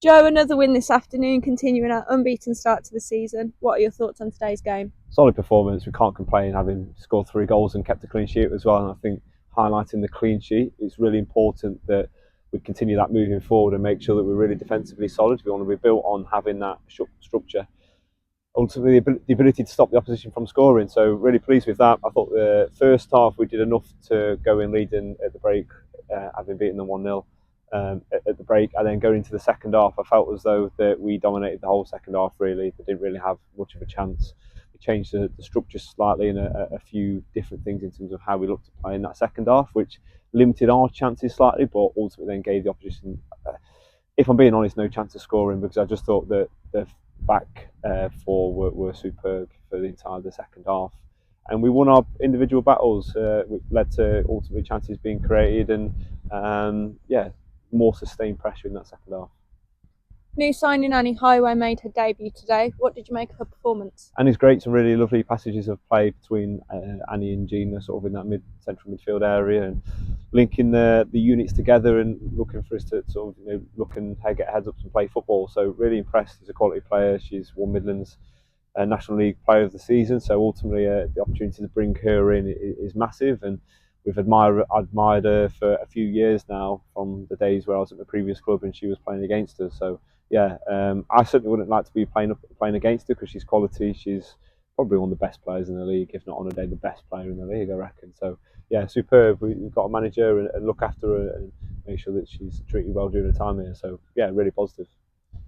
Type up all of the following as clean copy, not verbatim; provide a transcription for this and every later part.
Joe, another win this afternoon, continuing our unbeaten start to the season. What are your thoughts on today's game? Solid performance. We can't complain, having scored 3 goals and kept a clean sheet as well. And I think highlighting the clean sheet, it's really important that we continue that moving forward and make sure that we're really defensively solid. We want to be built on having that structure. Ultimately, the ability to stop the opposition from scoring. So really pleased with that. I thought the first half we did enough to go in leading at the break, having beaten them 1-0. At the break, and then going into the second half, I felt as though that we dominated the whole second half. Really, they didn't really have much of a chance. We changed the structure slightly and a few different things in terms of how we looked to play in that second half, which limited our chances slightly, but ultimately then gave the opposition, if I'm being honest, no chance of scoring, because I just thought that the back four were superb for the entire of the second half. And we won our individual battles, which led to ultimately chances being created and more sustained pressure in that second half. New signing Annie Highway made her debut today. What did you make of her performance? Annie's great. Some really lovely passages of play between Annie and Gina, sort of in that central midfield area, and linking the units together and looking for us to sort of look and get heads up and play football. So really impressed. She's a quality player. She's won Midlands National League Player of the Season. So ultimately, the opportunity to bring her in is massive, and we've admired her for a few years now, from the days where I was at the previous club and she was playing against us. So yeah, I certainly wouldn't like to be playing against her, because she's quality. She's probably one of the best players in the league, if not on a day the best player in the league, I reckon. So yeah, superb. We've got to manage her and look after her and make sure that she's treated well during her time here. So yeah, really positive.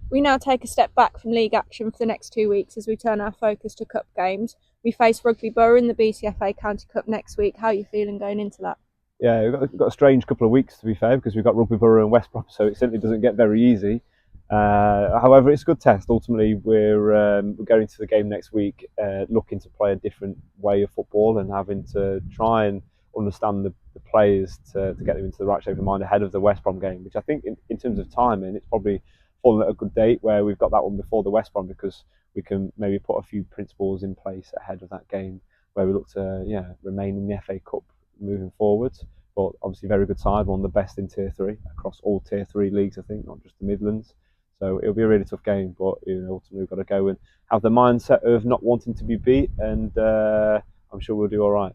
We now take a step back from league action for the next 2 weeks as we turn our focus to cup games. We face Rugby Borough in the BCFA County Cup next week. How are you feeling going into that? Yeah, we've got a strange couple of weeks, to be fair, because we've got Rugby Borough and West Brom, so it certainly doesn't get very easy. However, it's a good test. Ultimately, we're going to the game next week looking to play a different way of football and having to try and understand the players to get them into the right shape of mind ahead of the West Brom game, which I think in terms of timing, it's probably fallen at a good date where we've got that one before the West Brom, because we can maybe put a few principles in place ahead of that game where we look to remain in the FA Cup moving forwards. But obviously, very good side, one of the best in Tier 3 across all Tier 3 leagues, I think, not just the Midlands. So it'll be a really tough game, but ultimately we've got to go and have the mindset of not wanting to be beat, and I'm sure we'll do all right.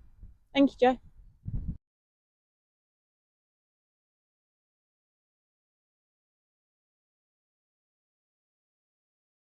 Thank you, Joe.